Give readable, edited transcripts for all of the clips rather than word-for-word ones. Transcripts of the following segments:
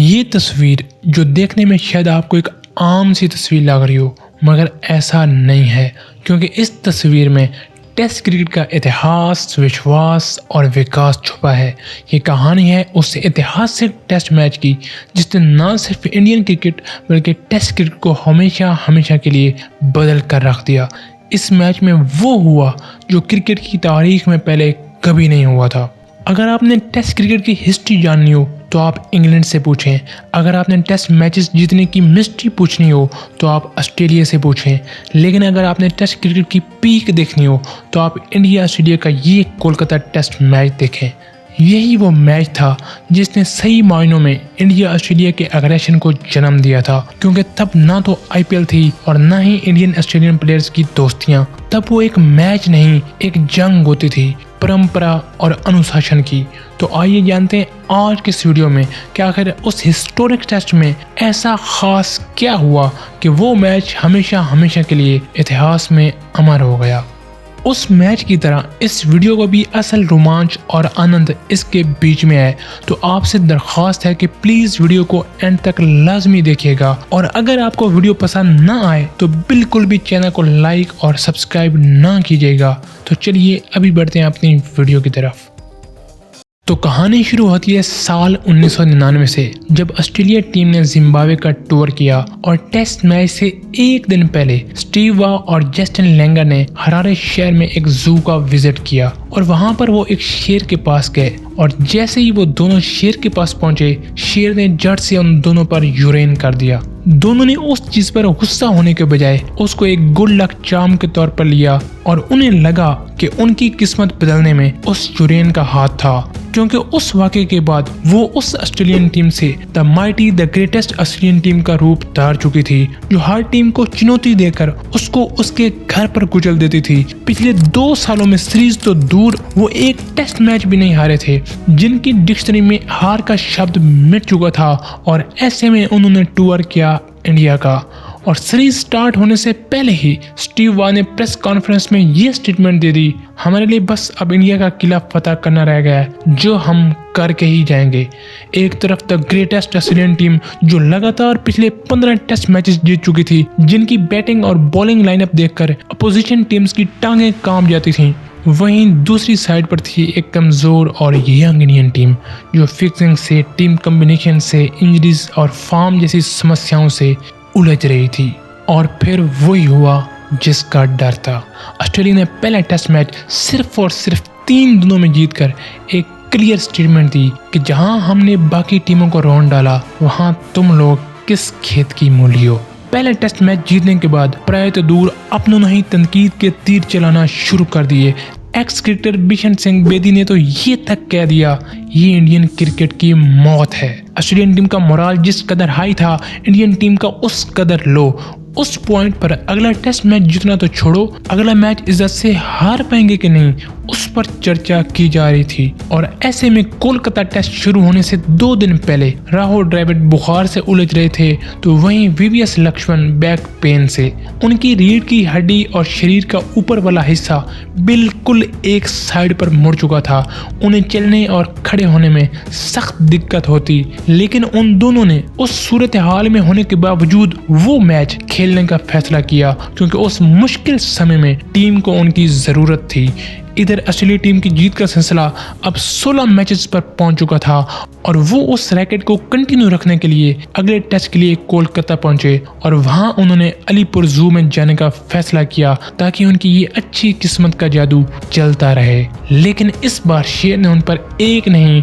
ये तस्वीर जो देखने में शायद आपको एक आम सी तस्वीर लग रही हो, मगर ऐसा नहीं है, क्योंकि इस तस्वीर में टेस्ट क्रिकेट का इतिहास, विश्वास और विकास छुपा है। ये कहानी है उस ऐतिहासिक टेस्ट मैच की जिसने न सिर्फ इंडियन क्रिकेट बल्कि टेस्ट क्रिकेट को हमेशा हमेशा के लिए बदल कर रख दिया। इस मैच में वो हुआ जो क्रिकेट की तारीख में पहले कभी नहीं हुआ था। अगर आपने टेस्ट क्रिकेट की हिस्ट्री जाननी हो तो आप इंग्लैंड से पूछें। अगर आपने टेस्ट मैचेस जीतने की मिस्ट्री पूछनी हो तो आप ऑस्ट्रेलिया से पूछें। लेकिन अगर आपने टेस्ट क्रिकेट की पीक देखनी हो तो आप इंडिया ऑस्ट्रेलिया का ये कोलकाता टेस्ट मैच देखें। यही वो मैच था जिसने सही मायनों में इंडिया ऑस्ट्रेलिया के एग्रेशन को जन्म दिया था, क्योंकि तब ना तो आईपीएल थी और ना ही इंडियन ऑस्ट्रेलियन प्लेयर्स की दोस्तियां। तब वो एक मैच नहीं, एक जंग होती थी परंपरा और अनुशासन की। तो आइए जानते हैं आज के इस वीडियो में कि आखिर उस हिस्टोरिक टेस्ट में ऐसा खास क्या हुआ कि वो मैच हमेशा हमेशा के लिए इतिहास में अमर हो गया। उस मैच की तरह इस वीडियो को भी असल रोमांच और आनंद इसके बीच में है। तो आपसे दरख्वास्त है कि प्लीज़ वीडियो को एंड तक लाजमी देखिएगा, और अगर आपको वीडियो पसंद ना आए तो बिल्कुल भी चैनल को लाइक और सब्सक्राइब ना कीजिएगा। तो चलिए अभी बढ़ते हैं अपनी वीडियो की तरफ। तो कहानी शुरू होती है साल 1999 से, जब ऑस्ट्रेलिया टीम ने जिम्बाब्वे का टूर किया और टेस्ट मैच से एक दिन पहले स्टीव वॉ और जस्टिन लैंगर ने हरारे शहर में एक जू का विजिट किया और वहां पर वो एक शेर के पास गए, और जैसे ही वो दोनों शेर के पास पहुंचे, शेर ने झट से उन दोनों पर यूरेन कर दिया। दोनों ने उस चीज पर गुस्सा होने के बजाय उसको एक गुड लक चार्म के तौर पर लिया, और उन्हें लगा कि उनकी किस्मत बदलने में उस यूरेन का हाथ था, क्योंकि उस वाक़े के बाद वो उस ऑस्ट्रेलियन टीम से the mighty the greatest Australian team का रूप धार चुकी थी, जो हर टीम को चुनौती देकर उसको उसके घर पर कुचल देती थी। पिछले 2 सालों में सीरीज तो दूर, वो एक टेस्ट मैच भी नहीं हारे थे, जिनकी डिक्शनरी में हार का शब्द मिट चुका था। और ऐसे में उन्होंने टूर किया इंडिया का, और सीरीज स्टार्ट होने से पहले ही स्टीव वॉ ने प्रेस कॉन्फ्रेंस में ये स्टेटमेंट दे दी, हमारे लिए बस अब इंडिया का किला फतह करना रह गया है, जो हम करके ही जाएंगे। एक तरफ द ग्रेटेस्ट ऑस्ट्रेलियन टीम जो लगातार पिछले 15 टेस्ट मैचेस जीत चुकी थी, जिनकी बैटिंग और बॉलिंग लाइनअप देखकर अपोजिशन टीम्स की टांगें कांप जाती थीं। वहीं दूसरी साइड पर थी एक कमज़ोर और यंग इंडियन टीम जो फिक्सिंग से, टीम कम्बिनेशन से, इंजरीज और फॉर्म जैसी समस्याओं से उलझ रही थी। और फिर वही हुआ जिसका डर था। ऑस्ट्रेलिया ने पहला टेस्ट मैच सिर्फ और सिर्फ 3 दिनों में जीतकर एक क्लियर स्टेटमेंट दी कि जहां हमने बाकी टीमों को रौंद डाला, वहां तुम लोग किस खेत की मूली हो। पहले टेस्ट मैच जीतने के बाद प्रायः दूर अपनों ने ही तनकीद के तीर चलाना शुरू कर दिए। एक्स क्रिकेटर बिशन सिंह बेदी ने तो ये तक कह दिया, ये इंडियन क्रिकेट की मौत है। ऑस्ट्रेलियन टीम का मोराल जिस कदर हाई था, इंडियन टीम का उस कदर लो। उस पॉइंट पर अगला टेस्ट मैच जीतना तो छोड़ो, अगला मैच इज्जत से हार पाएंगे कि नहीं, उस पर चर्चा की जा रही थी। और ऐसे में कोलकाता टेस्ट शुरू होने से 2 दिन पहले राहुल द्रविड़ बुखार से उलझ रहे थे, तो वहीं वीवीएस लक्ष्मण बैक पेन से। उनकी रीढ़ की हड्डी और शरीर का ऊपर वाला हिस्सा बिल्कुल एक साइड पर मुड़ चुका था। उन्हें चलने और खड़े होने में सख्त दिक्कत होती, लेकिन उन दोनों ने उस सूरत हाल में होने के बावजूद वो मैच खेलने का फैसला किया, क्योंकि उस मुश्किल समय में टीम को उनकी ज़रूरत थी। इधर ऑस्ट्रेलिया टीम की जीत का सिलसिला अब 16 मैचेस पर पहुंच चुका था, और वो उस रैकेट को कंटिन्यू रखने के लिए अगले टेस्ट के लिए कोलकाता पहुंचे, और वहां उन्होंने अलीपुर जू में जाने का फैसला किया ताकि उनकी ये अच्छी किस्मत का जादू चलता रहे। लेकिन इस बार शेर ने उन पर एक नहीं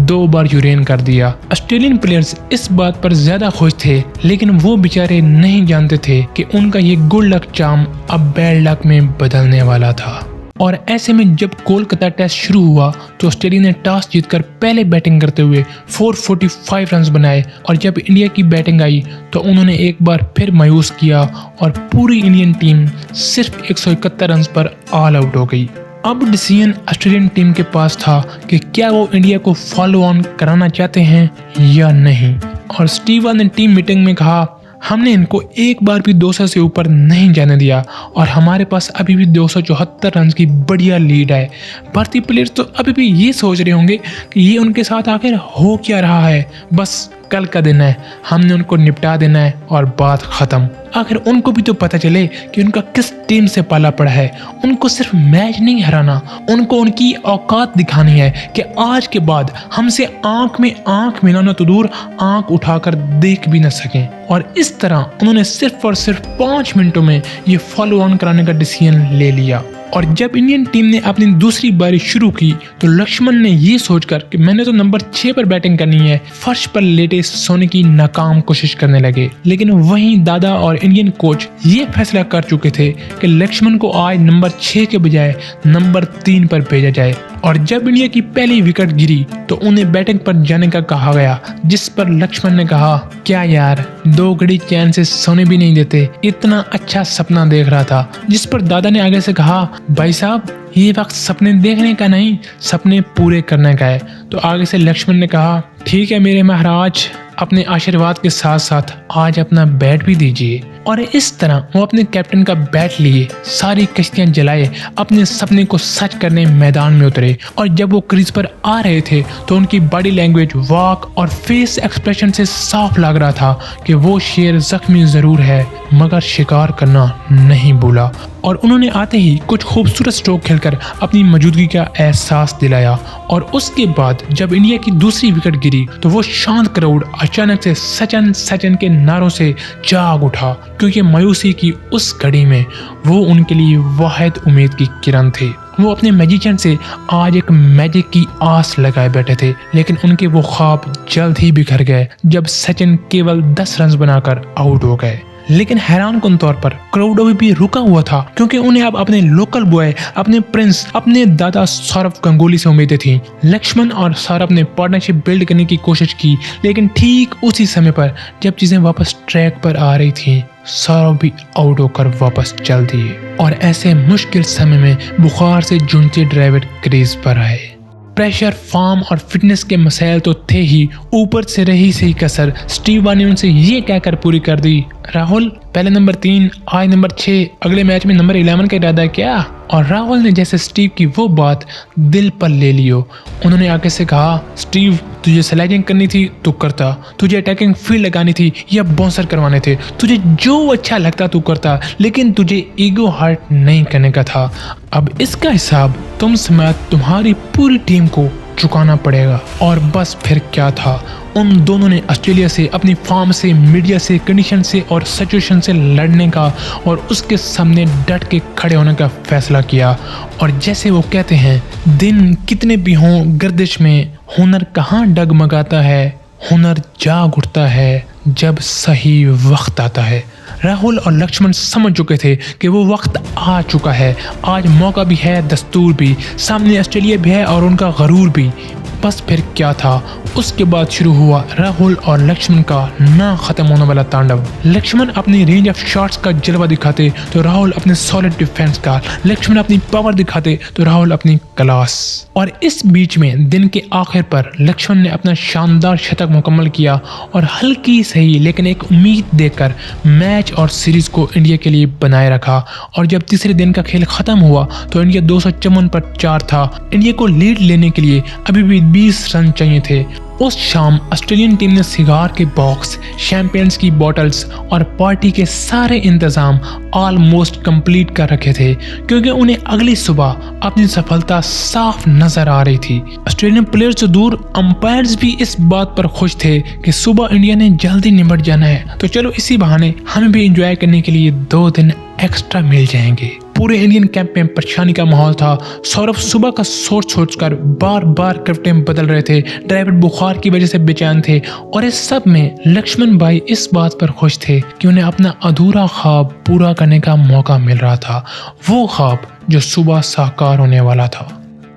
2 बार यूरेन कर दिया। ऑस्ट्रेलियन प्लेयर्स इस बात पर ज्यादा खुश थे, लेकिन वो बेचारे नहीं जानते थे कि उनका ये गुड लक चार्म अब बैड लक में बदलने वाला था। और ऐसे में जब कोलकाता टेस्ट शुरू हुआ तो ऑस्ट्रेलिया ने टॉस जीतकर पहले बैटिंग करते हुए 445 रन बनाए, और जब इंडिया की बैटिंग आई तो उन्होंने एक बार फिर मायूस किया और पूरी इंडियन टीम सिर्फ 171 रन पर ऑल आउट हो गई। अब डिसीजन ऑस्ट्रेलियन टीम के पास था कि क्या वो इंडिया को फॉलो ऑन कराना चाहते हैं या नहीं। और स्टीव वॉ ने टीम मीटिंग में कहा, हमने इनको एक बार भी 200 से ऊपर नहीं जाने दिया और हमारे पास अभी भी 274 रन की बढ़िया लीड है। भारतीय प्लेयर्स तो अभी भी ये सोच रहे होंगे कि ये उनके साथ आखिर हो क्या रहा है, बस कल का दिन है, हमने उनको निपटा देना है और बात खत्म। आखिर उनको भी तो पता चले कि उनका किस टीम से पाला पड़ा है। उनको सिर्फ मैच नहीं हराना, उनको उनकी औकात दिखानी है कि आज के बाद हमसे आंख में आंख मिलाना तो दूर, आंख उठाकर देख भी न सकें। और इस तरह उन्होंने सिर्फ और सिर्फ 5 मिनटों में ये फॉलो ऑन कराने का डिसीजन ले लिया। और जब इंडियन टीम ने अपनी दूसरी बारी शुरू की तो लक्ष्मण ने ये सोचकर कि मैंने तो नंबर 6 पर बैटिंग करनी है, फर्श पर लेटे सोने की नाकाम कोशिश करने लगे। लेकिन वहीं दादा और इंडियन कोच ये फैसला कर चुके थे कि लक्ष्मण को आज नंबर 6 के बजाय नंबर 3 पर भेजा जाए। और जब इंडिया की पहली विकेट गिरी तो उन्हें बैटिंग पर जाने का कहा गया, जिस पर लक्ष्मण ने कहा, क्या यार 2 घड़ी चैन से सोने भी नहीं देते, इतना अच्छा सपना देख रहा था। जिस पर दादा ने आगे से कहा, भाई साहब ये वक्त सपने देखने का नहीं, सपने पूरे करने का है। तो आगे से लक्ष्मण ने कहा, ठीक है मेरे महाराज, अपने आशीर्वाद के साथ साथ आज अपना बैट भी दीजिए। और इस तरह वो अपने कैप्टन का बैट लिए सारी कश्तियां जलाए, अपने सपने को सच करने मैदान में उतरे। और जब वो क्रीज पर आ रहे थे तो उनकी बॉडी लैंग्वेज, वॉक और फेस एक्सप्रेशन से साफ लग रहा था कि वो शेर जख्मी जरूर है मगर शिकार करना नहीं भूला। और उन्होंने आते ही कुछ खूबसूरत स्ट्रोक खेलकर अपनी मौजूदगी का एहसास दिलाया। और उसके बाद जब इंडिया की दूसरी विकेट गिरी तो वो शांत क्राउड अचानक से सचिन सचिन के नारों से जाग उठा, क्योंकि मायूसी की उस घड़ी में वो उनके लिए वाहिद उम्मीद की किरण थे। वो अपने मैजिशियन से आज एक मैजिक की आस लगाए बैठे थे, लेकिन उनके वो ख्वाब जल्द ही बिखर गए जब सचिन केवल 10 रन बनाकर आउट हो गए। लेकिन हैरान कुन तौर पर क्राउड अभी भी रुका हुआ था, क्योंकि उन्हें अब अपने लोकल बॉय, अपने प्रिंस, अपने दादा सौरव गंगुली से उम्मीदें थीं। लक्ष्मण और सौरव ने पार्टनरशिप बिल्ड करने की कोशिश की, लेकिन ठीक उसी समय पर जब चीजें वापस ट्रैक पर आ रही थीं, सौरव भी आउट होकर वापस चल दिए। और ऐसे मुश्किल समय में बुखार से जूझते ड्राइवर क्रीज पर आए। प्रेशर, फॉर्म और फिटनेस के मसाइल तो थे ही, ऊपर से रही सही कसर स्टीव वानी ने उनसे ये कहकर पूरी कर दी, राहुल पहले नंबर 3, आज नंबर 6, अगले मैच में नंबर 11 का इरादा है क्या? और राहुल ने जैसे स्टीव की वो बात दिल पर ले लियो। उन्होंने आगे से कहा, स्टीव तुझे स्लैजिंग करनी थी तो करता, तुझे अटैकिंग फील्ड लगानी थी या बाउंसर करवाने थे, तुझे जो अच्छा लगता तू करता, लेकिन तुझे ईगो हर्ट नहीं करने का था। अब इसका हिसाब तुम समेत तुम्हारी पूरी टीम को चुकाना पड़ेगा। और बस फिर क्या था, उन दोनों ने ऑस्ट्रेलिया से, अपनी फॉर्म से, मीडिया से, कंडीशन से और सिचुएशन से लड़ने का और उसके सामने डट के खड़े होने का फैसला किया। और जैसे वो कहते हैं, दिन कितने भी हों गर्दिश में, हुनर कहाँ डगमगाता है, हुनर जाग उठता है जब सही वक्त आता है। राहुल और लक्ष्मण समझ चुके थे कि वो वक्त आ चुका है, आज मौका भी है, दस्तूर भी, सामने ऑस्ट्रेलिया भी है और उनका गरूर भी। बस फिर क्या था, उसके बाद शुरू हुआ राहुल और लक्ष्मण का ना खत्म होने वाला तांडव। लक्ष्मण अपनी रेंज ऑफ शॉट्स का जलवा दिखाते तो राहुल अपने सॉलिड डिफेंस का, लक्ष्मण अपनी पावर दिखाते तो राहुल अपनी क्लास। और इस बीच में दिन के आखिर पर लक्ष्मण ने अपना शानदार शतक मुकम्मल किया और हल्की सही लेकिन एक उम्मीद देकर मैच और सीरीज को इंडिया के लिए बनाए रखा। और जब तीसरे दिन का खेल खत्म हुआ तो इंडिया 254 पर 4 था। इंडिया को लीड लेने के लिए अभी भी 20 रन चाहिए थे। उस शाम ऑस्ट्रेलियन टीम ने सिगार के बॉक्स, शैंपियंस की बॉटल्स और पार्टी के सारे इंतजाम ऑलमोस्ट कंप्लीट कर रखे थे, क्योंकि उन्हें अगली सुबह अपनी सफलता साफ नजर आ रही थी। ऑस्ट्रेलियन प्लेयर्स से दूर अंपायर्स भी इस बात पर खुश थे कि सुबह इंडिया ने जल्दी निपट जाना है, तो चलो इसी बहाने हमें भी एंजॉय करने के लिए 2 दिन एक्स्ट्रा मिल जाएंगे। पूरे इंडियन कैंप में परेशानी का माहौल था। सौरभ सुबह का सोचकर बार बार कैप्टन बदल रहे थे, ड्राइवर बुखार की वजह से बेचैन थे। और इस सब में लक्ष्मण भाई इस बात पर खुश थे कि उन्हें अपना अधूरा ख्वाब पूरा करने का मौका मिल रहा था, वो ख्वाब जो सुबह साकार होने वाला था।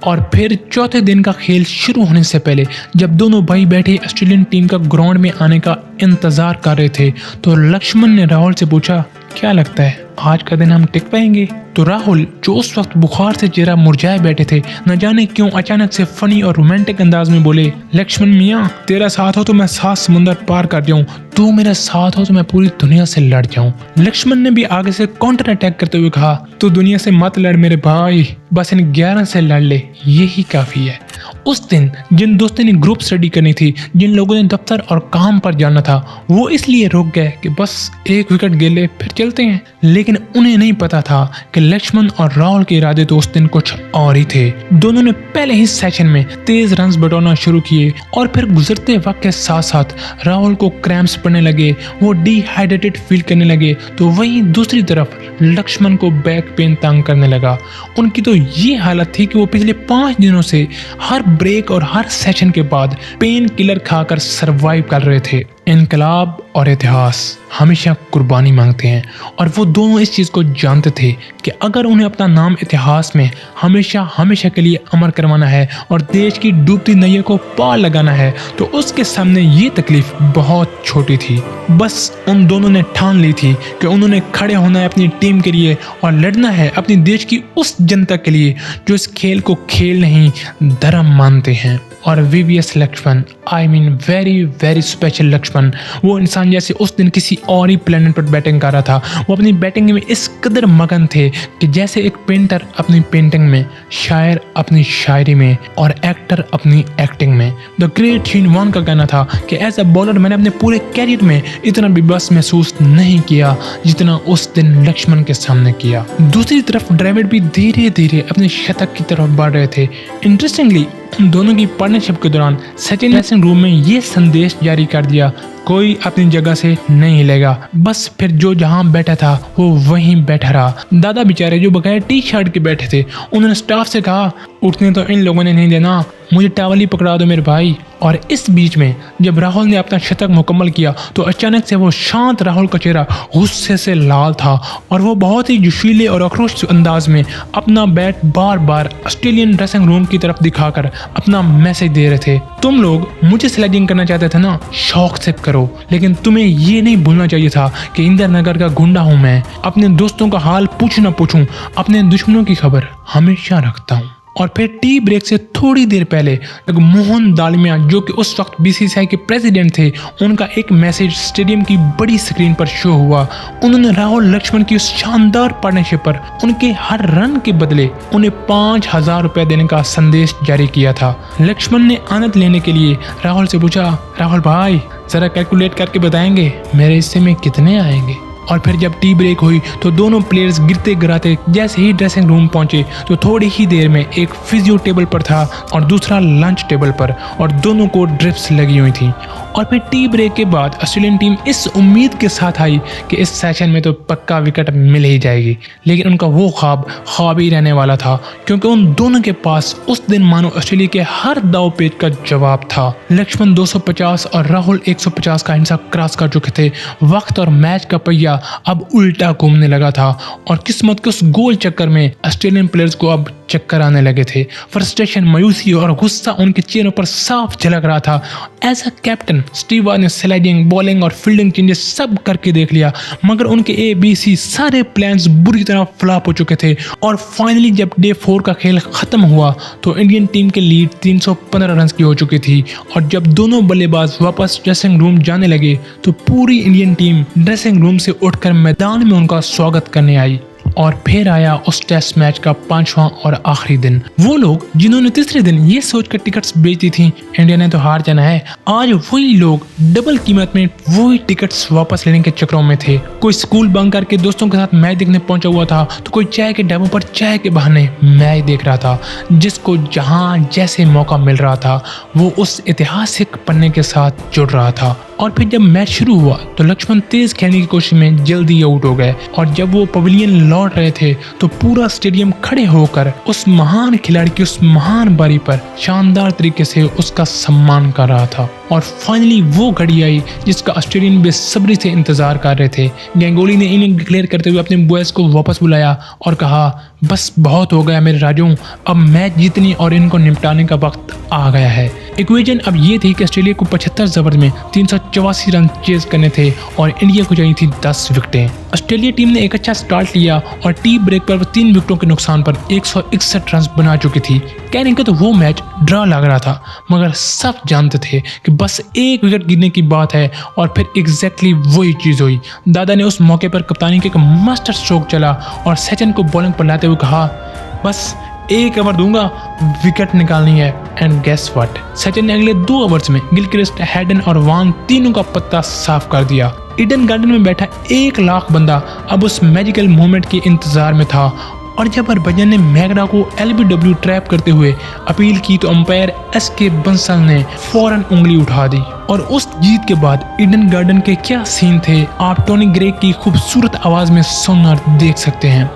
और फिर चौथे दिन का खेल शुरू होने से पहले जब दोनों भाई बैठे ऑस्ट्रेलियन टीम का ग्राउंड में आने का इंतजार कर रहे थे तो लक्ष्मण ने राहुल से पूछा, क्या लगता है आज का दिन हम टिक पाएंगे? तो राहुल, जो उस वक्त बुखार से चेहरा मुरझाए बैठे थे, न जाने क्यों अचानक से फनी और रोमांटिक अंदाज में बोले, लक्ष्मण मियाँ, तेरा साथ हो तो मैं 7 समुंदर पार कर जाऊं, तू मेरे साथ हो तो मैं पूरी दुनिया से लड़ जाऊं। लक्ष्मण ने भी आगे से काउंटर अटैक करते हुए कहा, तू दुनिया से मत लड़ मेरे भाई, बस इन 11 से लड़ ले, यही काफी है। उस दिन जिन दोस्तों ने ग्रुप स्टडी करनी थी, जिन लोगों ने दफ्तर और काम पर जाना था, वो इसलिए रुक गए कि बस 1 विकेट गिर फिर चलते हैं। लेकिन उन्हें नहीं पता था कि लक्ष्मण और राहुल के इरादे तो उस दिन कुछ और ही थे। दोनों ने पहले ही सेशन में तेज रन्स बटोरना शुरू किए और फिर गुजरते वक्त के साथ साथ राहुल को क्रैम्प्स पड़ने लगे, वो डिहाइड्रेटेड फील करने लगे, तो वहीं दूसरी तरफ लक्ष्मण को बैक पेन तंग करने लगा। उनकी तो ये हालत थी कि वो पिछले 5 दिनों से हर ब्रेक और हर सेशन के बाद पेन किलर खाकर सरवाइव कर रहे थे। इनकलाब और इतिहास हमेशा कुर्बानी मांगते हैं और वो दोनों इस चीज़ को जानते थे कि अगर उन्हें अपना नाम इतिहास में हमेशा हमेशा के लिए अमर करवाना है और देश की डूबती नैया को पार लगाना है, तो उसके सामने ये तकलीफ बहुत छोटी थी। बस उन दोनों ने ठान ली थी कि उन्होंने खड़े होना है अपनी टीम के लिए और लड़ना है अपने देश की उस जनता के लिए जो इस खेल को खेल नहीं धर्म मानते हैं। और VVS Laxman, I mean very very special Laxman, वो इंसान जैसे उस दिन किसी और ही प्लेनेट पर बैटिंग कर रहा था। वो अपनी बैटिंग में इस कदर मगन थे कि जैसे एक पेंटर अपनी पेंटिंग में, शायर अपनी शायरी में और एक्टर अपनी एक्टिंग में। द ग्रेट शीन वॉन का कहना था कि एज अ बॉलर मैंने अपने पूरे कैरियर में इतना बेबस महसूस नहीं किया जितना उस दिन लक्ष्मण के सामने किया। दूसरी तरफ ड्रेविड भी धीरे धीरे अपने शतक की तरफ बढ़ रहे थे। इंटरेस्टिंगली उन दोनों की पार्टनरशिप के दौरान सचिन ने ड्रेसिंग रूम में ये संदेश जारी कर दिया, कोई अपनी जगह से नहीं हिलेगा। बस फिर जो जहां बैठा था वो वहीं बैठा रहा। दादा बेचारे जो बगैर टी शर्ट के बैठे थे, उन्होंने स्टाफ से कहा, उठने तो इन लोगों ने नहीं देना, मुझे टावल ही पकड़ा दो मेरे भाई। और इस बीच में जब राहुल ने अपना शतक मुकम्मल किया तो अचानक से वो शांत राहुल का चेहरा गुस्से से लाल था और वो बहुत ही जोशीले और आक्रोश अंदाज में अपना बैट बार बार ऑस्ट्रेलियन ड्रेसिंग रूम की तरफ दिखाकर अपना मैसेज दे रहे थे, तुम लोग मुझे स्लेजिंग करना चाहते थे ना, शौक से करो, लेकिन तुम्हें ये नहीं भूलना चाहिए था कि इंदिरा नगर का गुंडा हूँ मैं, अपने दोस्तों का हाल पूछ ना पूछूं, अपने दुश्मनों की खबर हमेशा रखता हूँ। और फिर टी ब्रेक से थोड़ी देर पहले मोहन दालमिया, जो कि उस वक्त बीसीसीआई के प्रेसिडेंट थे, उनका एक मैसेज स्टेडियम की बड़ी स्क्रीन पर शो हुआ। उन्होंने राहुल लक्ष्मण की उस शानदार पार्टनरशिप पर उनके हर रन के बदले उन्हें 5,000 रुपए देने का संदेश जारी किया था। लक्ष्मण ने आनंद लेने के लिए राहुल से पूछा, राहुल भाई जरा कैलकुलेट करके बताएंगे मेरे हिस्से में कितने आएंगे। और फिर जब टी ब्रेक हुई तो दोनों प्लेयर्स गिरते गिराते जैसे ही ड्रेसिंग रूम पहुंचे तो थोड़ी ही देर में एक फिजियो टेबल पर था और दूसरा लंच टेबल पर, और दोनों को ड्रिप्स लगी हुई थी। और फिर टी ब्रेक के बाद ऑस्ट्रेलियन टीम इस उम्मीद के साथ आई कि इस सेशन में तो पक्का विकेट मिल ही जाएगी, लेकिन उनका वो ख्वाब ही रहने वाला था, क्योंकि उन दोनों के पास उस दिन मानो ऑस्ट्रेलिया के हर दाव पेच का जवाब था। लक्ष्मण 250 और राहुल 150 का हिस्सा क्रॉस कर चुके थे। वक्त और मैच का पहिया अब उल्टा घूमने लगा था और किस्मत के उस गोल चक्कर में ऑस्ट्रेलियन प्लेयर्स को अब चक्कर आने लगे थे। फ्रस्ट्रेशन, मायूसी और गुस्सा उनके चेहरों पर साफ झलक रहा था। एज अ कैप्टन स्टीव वार ने स्लाइडिंग, बॉलिंग और फील्डिंग चेंजेस सब करके देख लिया, मगर उनके ABC सारे प्लान्स बुरी तरह फ्लॉप हो चुके थे। और फाइनली जब डे 4 का खेल खत्म हुआ तो इंडियन टीम की लीड 315 रन की हो चुकी थी। और जब दोनों बल्लेबाज वापस ड्रेसिंग रूम जाने लगे तो पूरी इंडियन टीम ड्रेसिंग रूम से उठकर मैदान में उनका स्वागत करने आई। और फिर आया उस टेस्ट मैच का 5वां और आखिरी दिन। वो लोग जिन्होंने तीसरे दिन ये सोचकर टिकट्स बेची थी इंडिया ने तो हार जाना है, आज वही लोग डबल कीमत में वही टिकट्स वापस लेने के चक्करों में थे। कोई स्कूल बंक करके दोस्तों के साथ मैच देखने पहुंचा हुआ था, तो कोई चाय के ढाबों पर चाय के बहाने मैच देख रहा था। जिसको जहां जैसे मौका मिल रहा था वो उस ऐतिहासिक पन्ने के साथ जुड़ रहा था। और फिर जब मैच शुरू हुआ तो लक्ष्मण तेज खेलने की कोशिश में जल्दी आउट हो गए, और जब वो पवेलियन लौट रहे थे तो पूरा स्टेडियम खड़े होकर उस महान खिलाड़ी की उस महान बारी पर शानदार तरीके से उसका सम्मान कर रहा था। और फाइनली वो घड़ी आई जिसका ऑस्ट्रेलियन बेसब्री से इंतजार कर रहे थे। गंगोली ने इनिंग डिक्लेयर करते हुए अपने बॉयज को वापस बुलाया और कहा, बस बहुत हो गया मेरे राजों, अब मैच जीतने और इनको निपटाने का वक्त आ गया है। इक्वेशन अब ये थी कि ऑस्ट्रेलिया को 75 ओवर में 384 रन चेज करने थे और इंडिया को चाहिए थी 10 विकेटें। ऑस्ट्रेलिया टीम ने एक अच्छा स्टार्ट लिया और टी ब्रेक पर 3 विकेटों के नुकसान पर 161 रन बना चुकी थी। कहने को तो वो मैच ड्रॉ लग रहा था, मगर सब जानते थे कि बस एक विकेट गिरने की बात है और फिर एग्जैक्टली वही चीज़ हुई। दादा ने उस मौके पर कप्तानी के एक मास्टर स्ट्रोक चला और सचिन को बॉलिंग पर लाते हुए कहा, बस एक ओवर दूंगा, विकेट निकालनी है। एंड गेस व्हाट, सचिन ने अगले 2 ओवर्स में गिलक्रिस्ट, हैडन और वान तीनों का पत्ता साफ कर दिया। ईडन गार्डन में बैठा 1 लाख बंदा अब उस मैजिकल मोमेंट के इंतजार में था और जब हरभजन ने मैकग्रा को LBW ट्रैप करते हुए अपील की तो अंपायर SK बंसल ने फौरन उंगली उठा दी। और उस जीत के बाद ईडन गार्डन के क्या सीन थे, आप टोनी ग्रेग की खूबसूरत आवाज में सुनकर देख सकते हैं।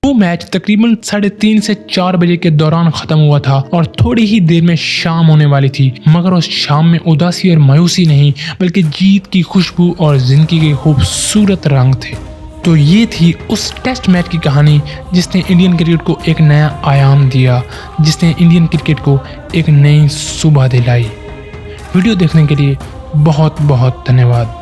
वो मैच तकरीबन 3:30 से 4 बजे के दौरान खत्म हुआ था और थोड़ी ही देर में शाम होने वाली थी, मगर उस शाम में उदासी और मायूसी नहीं बल्कि जीत की खुशबू और जिंदगी के खूबसूरत रंग थे। तो ये थी उस टेस्ट मैच की कहानी जिसने इंडियन क्रिकेट को एक नया आयाम दिया, जिसने इंडियन क्रिकेट को एक नई सुबह दिलाई। वीडियो देखने के लिए बहुत बहुत धन्यवाद।